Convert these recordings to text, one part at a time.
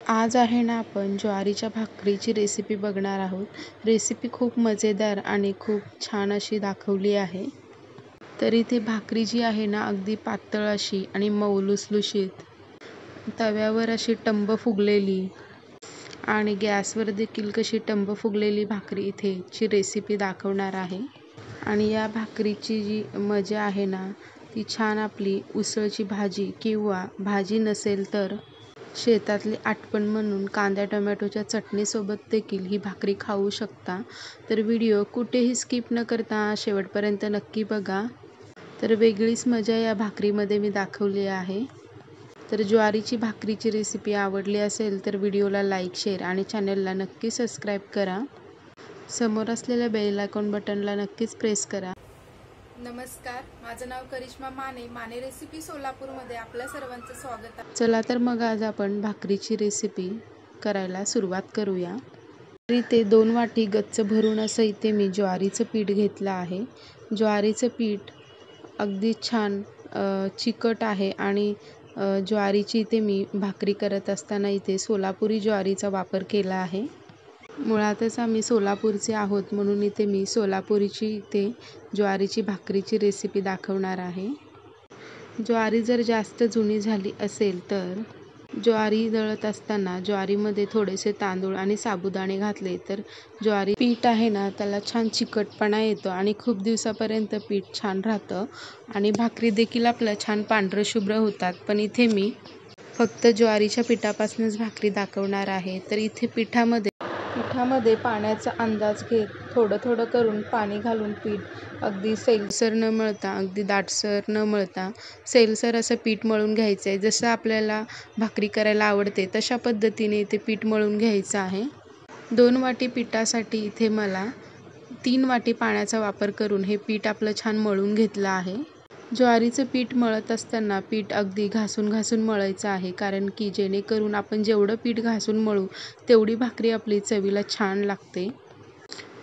आज आहे ना आपण ज्वारीच्या भाकरीची रेसिपी बघणार आहोत. रेसिपी खूप मजेदार आणि खूप छान अशी दाखवली आहे. तर इथे भाकरी जी आहे ना अगदी पातळ अशी आणि मऊ लुसलुशीत, तव्यावर अशी टंब फुगलेली आणि गॅसवर देखील कशी टंब फुगलेली भाकरी इथे ची रेसिपी दाखवणार आहे. आणि या भाकरीची जी मजा आहे ना ती छान आपली उसळची भाजी किंवा भाजी नसेल तर शेतातली आठवण म्हणून कांदा टोमॅटोच्या चटणीसोबत देखील ही भाकरी खाऊ शकता. तर व्हिडिओ कुठेही स्किप न करता शेवटपर्यंत नक्की बघा. तर वेगळीच मजा या भाकरीमध्ये मी दाखवली आहे. तर ज्वारीची भाकरीची रेसिपी आवडली असेल तर व्हिडिओला लाईक, शेअर आणि चॅनलला नक्की सबस्क्राईब करा. समोर असलेल्या बेल आयकॉन बटनला नक्कीच प्रेस करा. नमस्कार, माझं नाव करिश्मा माने. माने रेसिपी सोलापूरमध्ये आपल्या सर्वांचं स्वागत आहे. चला तर मग आज आपण भाकरीची रेसिपी करायला सुरुवात करूया. इथे 2 वाटी गच्च भरून असं इथे मी ज्वारीचं पीठ घेतलं आहे. ज्वारीचं पीठ अगदी छान चिकट आहे आणि ज्वारीची इथे मी भाकरी करत असताना इथे सोलापुरी ज्वारीचा वापर केला आहे. मुळातच आम्ही सोलापूरचे आहोत म्हणून इथे मी सोलापुरीची इथे ज्वारीची भाकरीची रेसिपी दाखवणार आहे. ज्वारी जर जास्त जुनी झाली असेल तर ज्वारी दळत असताना ज्वारीमध्ये थोडेसे तांदूळ आणि साबुदाणे घातले तर ज्वारी पीठ आहे ना त्याला छान चिकटपणा येतो आणि खूप दिवसापर्यंत पीठ छान राहतं आणि भाकरी देखील आपल्या छान पांढरं शुभ्र होतात. पण इथे मी फक्त ज्वारीच्या पिठापासूनच भाकरी दाखवणार आहे. तर इथे पिठामध्ये पाण्याचा अंदाज घेत थोडं थोडं करून पाणी घालून पीठ अगदी सैलसर न मळता, अगदी दाटसर न मळता सैलसर असं पीठ मळून घ्यायचं आहे. जसं आपल्याला भाकरी करायला आवडते तशा पद्धतीने इथे पीठ मळून घ्यायचं आहे. 2 वाटी पिठासाठी इथे मला 3 वाटी पाण्याचा वापर करून हे पीठ आपलं छान मळून घेतलं आहे. ज्वारीचं पीठ मळत असताना पीठ अगदी घासून घासून मळायचं आहे, कारण की जेणेकरून आपण जेवढं पीठ घासून मळू तेवढी भाकरी आपली चवीला छान लागते.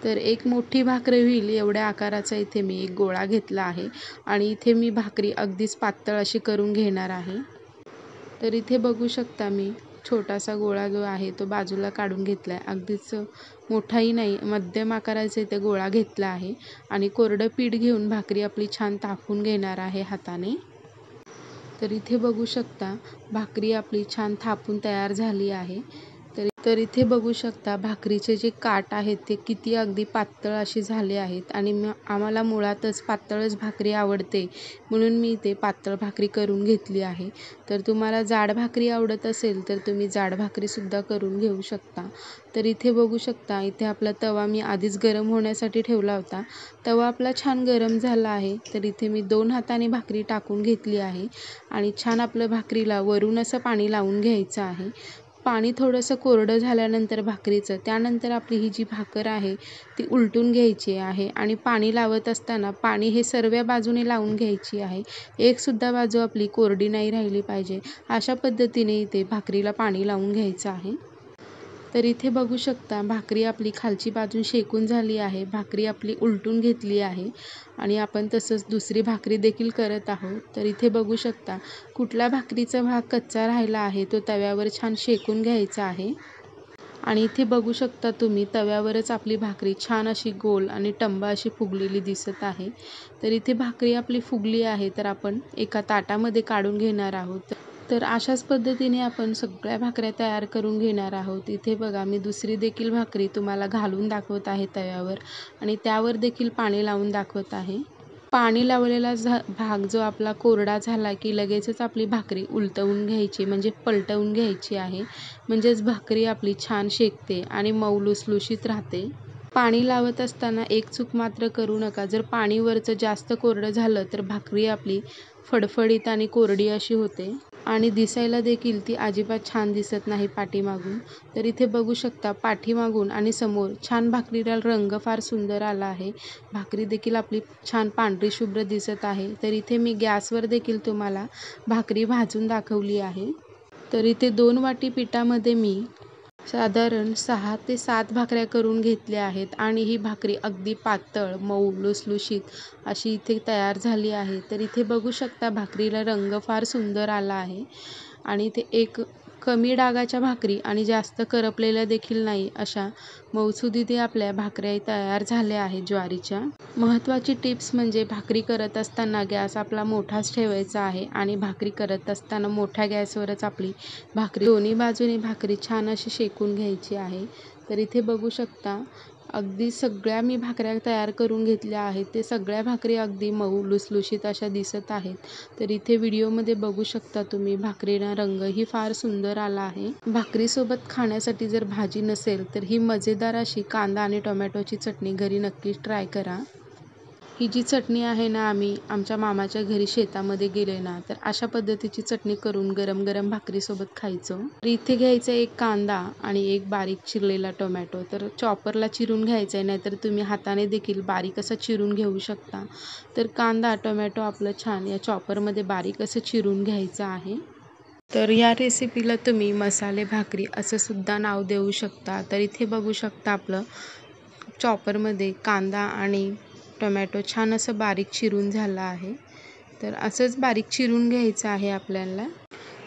तर एक मोठी भाकरी होईल एवढ्या आकाराचा इथे मी एक गोळा घेतला आहे आणि इथे मी भाकरी अगदीच पातळ अशी करून घेणार आहे. तर इथे बघू शकता मी छोटासा गोळा जो आहे तो बाजूला काढून घेतला आहे. अगदीच मोठाही नाही, मध्यम आकाराचा इथे गोळा घेतला आहे आणि कोरडं पीठ घेऊन भाकरी आपली छान थापून घेणार आहे हाताने. तर इथे बघू शकता भाकरी आपली छान थापून तयार झाली आहे. तर इथे बघू शकता भाकरीचे जे काठ आहेत ते किती अगदी पातळ अशी झाले आहेत आणि आम्हाला मुळातच पातळच भाकरी आवडते म्हणून मी इथे पातळ भाकरी करून घेतली आहे. तर तुम्हाला जाड भाकरी आवडत असेल तर तुम्ही जाड भाकरीसुद्धा करून घेऊ शकता. तर इथे बघू शकता इथे आपला तवा मी आधीच गरम होण्यासाठी ठेवला होता. तवा आपला छान गरम झाला आहे. तर इथे मी 2 हाताने भाकरी टाकून घेतली आहे आणि छान आपलं भाकरीला वरून असं पाणी लावून घ्यायचं आहे. पाणी थोडंसं कोरडं झाल्यानंतर भाकरीचं त्यानंतर आपली ही जी भाकर आहे ती उलटून घ्यायची आहे आणि पाणी लावत असताना पाणी हे सर्व बाजूने लावून घ्यायची आहे. एकसुद्धा बाजू आपली कोरडी नाही राहिली पाहिजे, अशा पद्धतीने इथे भाकरीला पाणी लावून घ्यायचं आहे. तर इथे बघू शकता भाकरी आपली खालची बाजू शेकून झाली आहे. भाकरी आपली उलटून घेतली आहे आणि आपण तसंच दुसरी भाकरी देखील करत आहोत. तर इथे बघू शकता कुठला भाकरीचा भाग कच्चा राहिला आहे तो तव्यावर छान शेकून घ्यायचा आहे. आणि इथे बघू शकता तुम्ही तव्यावरच आपली भाकरी छान अशी गोल आणि टंब अशी फुगलेली दिसत आहे. तर इथे भाकरी आपली फुगली आहे तर आपण एका ताटामध्ये काढून घेणार आहोत. तर अशाच पद्धतीने आपण सगळ्या भाकऱ्या तयार करून घेणार आहोत. इथे बघा मी दुसरी देखील भाकरी तुम्हाला घालून दाखवत आहे तव्यावर आणि त्यावर देखील पाणी लावून दाखवत आहे. पाणी लावलेला भाग जो आपला कोरडा झाला की लगेचच आपली भाकरी उलटवून घ्यायची, म्हणजे पलटवून घ्यायची आहे. म्हणजेच भाकरी आपली छान शेकते आणि मऊ लुसलुशीत राहते. पाणी लावत असताना एक चूक मात्र करू नका. जर पाणी वरचं जास्त कोरडं झालं तर भाकरी आपली फडफडीत आणि कोरडी अशी होते आणि दिसायला देखील ती अजिबात छान दिसत नाही पाठीमागून. तर इथे बघू शकता पाठीमागून आणि समोर छान भाकरीला रंग फार सुंदर आला आहे. भाकरी देखील आपली छान पांढरी शुभ्र दिसत आहे. तर इथे मी गॅसवर देखील तुम्हाला भाकरी भाजून दाखवली आहे. तर इथे 2 वाटी पिठामध्ये मी साधारण 6 ते 7 भाकऱ्या करून घेतल्या आहेत आणि ही भाकरी अगदी पातळ, मऊ, लुसलुशीत अशी इथे तयार झाली आहे. तर इथे बघू शकता भाकरीला रंग फार सुंदर आला आहे आणि इथे एक कमी डागाच्या भाकरी आणि जास्त करपलेल्या देखील नाही अशा मऊसुदीत आपल्या भाकऱ्या तयार झाल्या आहेत ज्वारीच्या. महत्त्वाची टिप्स म्हणजे भाकरी करत असताना गॅस आपला मोठाच ठेवायचा आहे आणि भाकरी करत असताना मोठ्या गॅसवरच आपली भाकरी दोन्ही बाजूने भाकरी छान अशी शेकून घ्यायची आहे. तर इथे बघू शकता अगदी सगळ्या मी भाकऱ्या तयार करून घेतल्या आहेत. ते सगळ्या भाकरी अगदी मऊ लुसलुशीत अशा दिसत आहेत. तर इथे व्हिडिओमध्ये बघू शकता तुम्ही भाकरीला रंगही फार सुंदर आला आहे. भाकरीसोबत खाण्यासाठी जर भाजी नसेल तर ही मजेदार अशी कांदा आणि टोमॅटोची चटणी घरी नक्कीच ट्राय करा. ही जी चटणी आहे ना, आम्ही आमच्या मामाच्या घरी शेतामध्ये गेले ना तर अशा पद्धतीची चटणी करून गरम गरम भाकरीसोबत खायचो. तर इथे घ्यायचा एक कांदा आणि एक बारीक चिरलेला टोमॅटो. तर चॉपरला चिरून घ्यायचा आहे, नाहीतर तुम्ही हाताने देखील बारीक असं चिरून घेऊ शकता. तर कांदा टोमॅटो आपलं छान या चॉपरमध्ये बारीक असं चिरून घ्यायचं आहे. तर या रेसिपीला तुम्ही मसाले भाकरी असं सुद्धा नाव देऊ शकता. तर इथे बघू शकता आपलं चॉपरमध्ये कांदा आणि टोमॅटो छान असं बारीक चिरून झालं आहे. तर असंच बारीक चिरून घ्यायचं आहे आपल्याला.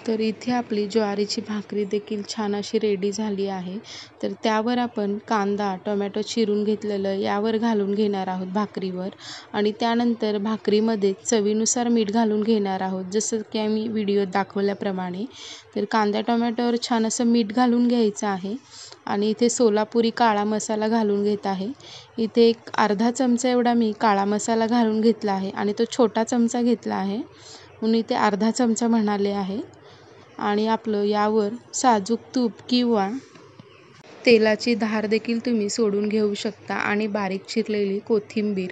तर इथे आपली ज्वारीची भाकरी देखील छान अशी रेडी झाली आहे. तर त्यावर आपण कांदा टोमॅटो चिरून घेतलेलं यावर घालून घेणार आहोत भाकरीवर आणि त्यानंतर भाकरीमध्ये चवीनुसार मीठ घालून घेणार आहोत, जसं की आम्ही व्हिडिओत दाखवल्याप्रमाणे. तर कांदा टोमॅटोवर छान असं मीठ घालून घ्यायचं आहे आणि इथे सोलापुरी काळा मसाला घालून घेत आहे. इथे एक अर्धा चमचा एवढा मी काळा मसाला घालून घेतला आहे आणि तो छोटा चमचा घेतला आहे म्हणून इथे अर्धा चमचा म्हणाले आहे. आणि आपलं यावर साजूक तूप किंवा तेलाची धार देखील तुम्ही सोडून घेऊ शकता आणि बारीक चिरलेली कोथिंबीर.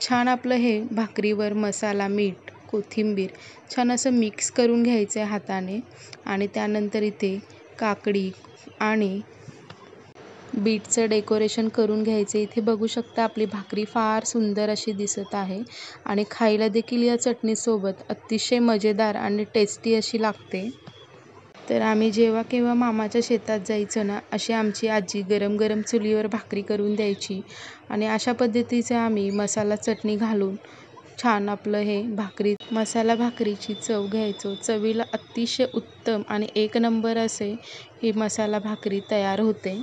छान आपलं हे भाकरीवर मसाला मीठ कोथिंबीर छान असं मिक्स करून घ्यायचं आहे हाताने आणि त्यानंतर इथे काकडी आणि बीटचं डेकोरेशन करून घ्यायचे. इथे बघू शकता आपली भाकरी फार सुंदर अशी दिसत आहे आणि खायला देखील या चटणीसोबत अतिशय मजेदार आणि टेस्टी अशी लागते. तर आम्ही जेव्हा केव्हा मामाच्या शेतात जायचं ना, अशी आमची आजी गरम गरम चुलीवर भाकरी करून द्यायची आणि अशा पद्धतीचे आम्ही मसाला चटणी घालून छान आपलं हे भाकरी मसाला भाकरीची चव घ्यायचो. चवीला अतिशय उत्तम आणि एक नंबर असे ही मसाला भाकरी तयार होते.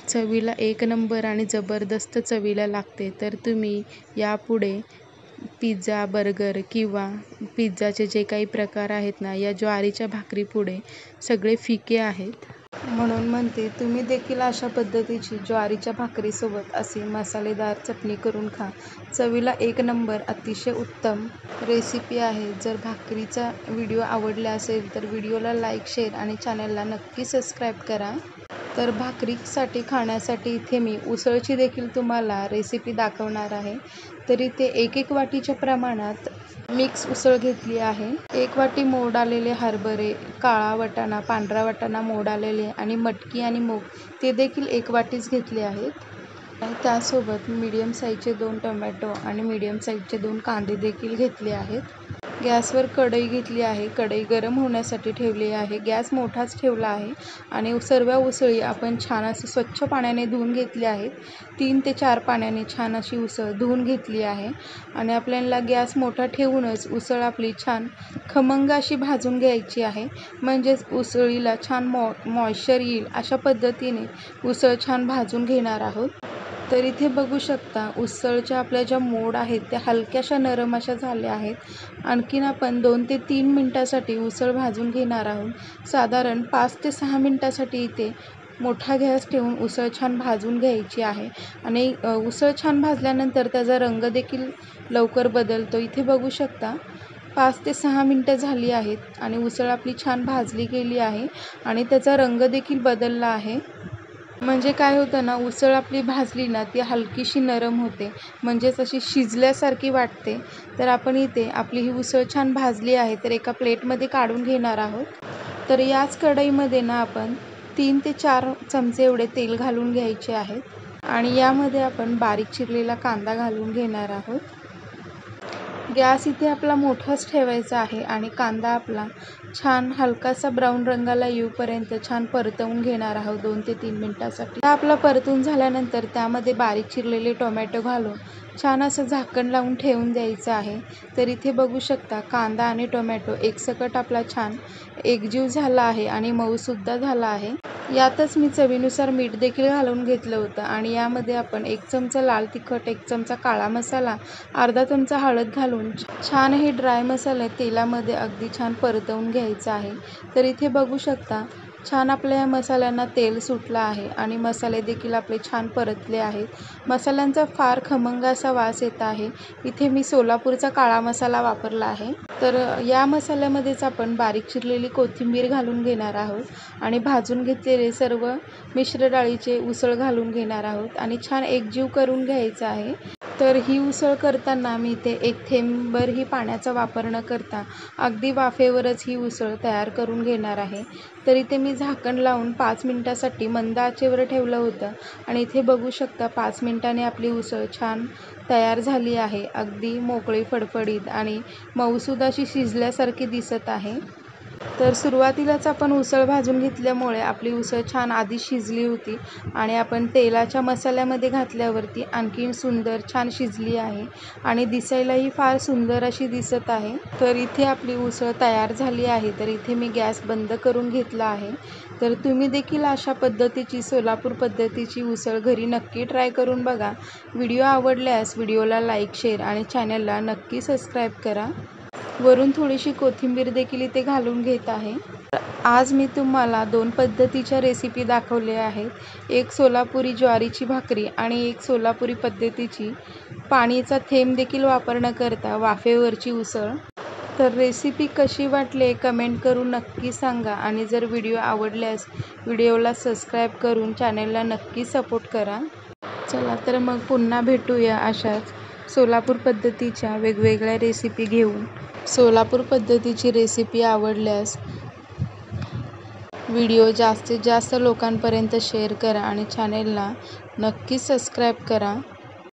चवीला एक नंबर आणि जबरदस्त चवीला लागते. तर तुम्ही यापुढे पिझ्झा बर्गर किंवा पिझ्झाचे जे काही प्रकार आहेत ना, या ज्वारीच्या भाकरीपुढे सगळे फिके आहेत. म्हणून म्हणते तुम्ही देखील अशा पद्धतीची ज्वारीच्या भाकरीसोबत अशी मसालेदार चटणी करून खा. चवीला एक नंबर अतिशय उत्तम रेसिपी आहे. जर भाकरीचा व्हिडिओ आवडला असेल तर व्हिडिओला लाईक शेअर आणि चॅनलला नक्की सबस्क्राईब करा. तर भाकरीसाठी खाण्यासाठी इथे मी उसळची देखील तुम्हाला रेसिपी दाखवणार आहे. तर इथे एक वाटीच्या प्रमाणात मिक्स उसळ घेतली आहे. 1 वाटी मोड आलेले हरभरे, काळा वाटाणा, पांढरा वाटाणा मोड आलेले आणि मटकी आणि मूग ते देखील 1 वाटीच घेतले आहेत. आणि त्यासोबत मीडियम साईजचे 2 टोमॅटो आणि मीडियम साईजचे 2 कांदे देखील घेतले आहेत. गॅसवर कढई घेतली आहे. कढई गरम होण्यासाठी ठेवली आहे. गॅस मोठाच ठेवला आहे आणि सर्व उसळी आपण छान असे स्वच्छ पाण्याने धुवून घेतले आहेत. 3 ते 4 पाण्याने छान अशी उसळ धुवून घेतली आहे आणि आपल्याला गॅस मोठा ठेवूनच उसळ आपली छान खमंग अशी भाजून घ्यायची आहे. म्हणजेच उसळीला छान मॉइश्चर येईल अशा पद्धतीने उसळ छान भाजून घेणार आहोत. तर इथे बघू शकता उसळच्या आपल्या ज्या मोड आहेत त्या हलक्याशा नरम अशा झाल्या आहेत. आणखीन आपण 2 ते 3 मिनटासाठी उसळ भाजून घेणार आहोत. साधारण 5 ते 6 मिनटासाठी इथे मोठा गॅस ठेवून उसळ छान भाजून घ्यायची आहे आणि उसळ छान भाजल्यानंतर त्याचा रंग देखील लवकर बदलतो. इथे बघू शकता 5 ते 6 मिनटं झाली आहेत आणि उसळ आपली छान भाजली गेली आहे आणि त्याचा रंग देखील बदलला आहे. म्हणजे काय होतं ना, उसळ आपली भाजली ना ती हलकीशी नरम होते, म्हणजेच अशी शिजल्यासारखी वाटते. तर आपण इथे आपली ही उसळ छान भाजली आहे तर एका प्लेटमध्ये काढून घेणार आहोत. तर याच कढईमध्ये ना आपण 3 ते 4 चमचे एवढे तेल घालून घ्यायचे आहेत आणि यामध्ये आपण बारीक चिरलेला कांदा घालून घेणार आहोत. गॅस इथे आपला मोठाच ठेवायचा आहे आणि कांदा आपला छान हलकासा ब्राऊन रंगाला येऊपर्यंत छान परतवून घेणार आहोत 2 ते 3 मिनिटासाठी. हा आपला परतून झाल्यानंतर त्यामध्ये बारीक चिरलेले टोमॅटो घालून छान असं झाकण लावून ठेवून द्यायचं आहे. तर इथे बघू शकता कांदा आणि टोमॅटो एकसकट आपला छान एकजीव झाला आहे आणि मऊसुद्धा झाला आहे. यातच मी चवीनुसार मीठ देखील घालून घेतलं होतं आणि यामध्ये आपण 1 चमचा लाल तिखट, 1 चमचा काळा मसाला, अर्धा चमचा हळद घालून छान हे ड्राय मसाले तेलामध्ये अगदी छान परतवून घ्यायचं आहे. तर इथे बघू शकता छान आपल्या या मसाल्यांना तेल सुटलं आहे आणि मसाले देखील आपले छान परतले आहेत. मसाल्यांचा फार खमंग असा वास येत आहे. इथे मी सोलापूरचा काळा मसाला वापरला आहे. तर या मसाल्यामध्येच आपण बारीक चिरलेली कोथिंबीर घालून घेणार आहोत आणि भाजून घेतलेले सर्व मिश्र डाळीचे उसळ घालून घेणार आहोत आणि छान एकजीव करून घ्यायचं आहे. तर ही उसळ करताना मी इथे 1 थेंबभरही पाण्याचा वापर न करता अगदी वाफेवरच ही उसळ तयार करून घेणार आहे. तर इथे मी झाकण लावून 5 मिनिटासाठी मंद आचेवर ठेवलं होतं आणि इथे बघू शकता 5 मिनिटांनी आपली उसळ छान तयार झाली आहे. अगदी मोकळी, फडफडीत आणि मऊसूद अशी शिजल्यासारखी दिसत आहे. तर सुरुवातीलाच आपण उसळ भाजून घेतल्यामुळे आपली उसळ छान आधी शिजली होती आणि आपण तेलाच्या मसाल्यामध्ये घातल्यावरती आणखीन सुंदर छान शिजली आहे आणि दिसायलाही फार सुंदर अशी दिसत आहे. तर इथे आपली उसळ तयार झाली आहे. तर इथे मी गॅस बंद करून घेतला आहे. तर तुम्ही देखील अशा पद्धतीची सोलापूर पद्धतीची उसळ घरी नक्की ट्राय करून बघा. व्हिडिओ आवडल्यास व्हिडिओला लाईक, शेअर आणि चॅनलला नक्की सबस्क्राईब करा. वरून थोडीशी कोथिंबीर देखील इथे घालून घेत आहे. आज मी तुम्हाला 2 पद्धतीच्या रेसिपी दाखवल्या आहेत. एक सोलापुरी ज्वारीची भाकरी आणि एक सोलापुरी पद्धतीची पाणीचा थेंब देखील वापर न करता वाफेवरची उसळ. तर रेसिपी कशी वाटली कमेंट करून नक्की सांगा आणि जर व्हिडिओ आवडल्यास व्हिडिओला सबस्क्राईब करून चॅनलला नक्की सपोर्ट करा. चला तर मग पुन्हा भेटूया अशाच सोलापूर पद्धतीच्या वेगवेगळ्या रेसिपी घेऊन. सोलापूर पद्धतीची रेसिपी आवडल्यास व्हिडिओ जास्तीत जास्त लोकांपर्यंत शेअर करा आणि चॅनेलला नक्की सबस्क्राईब करा.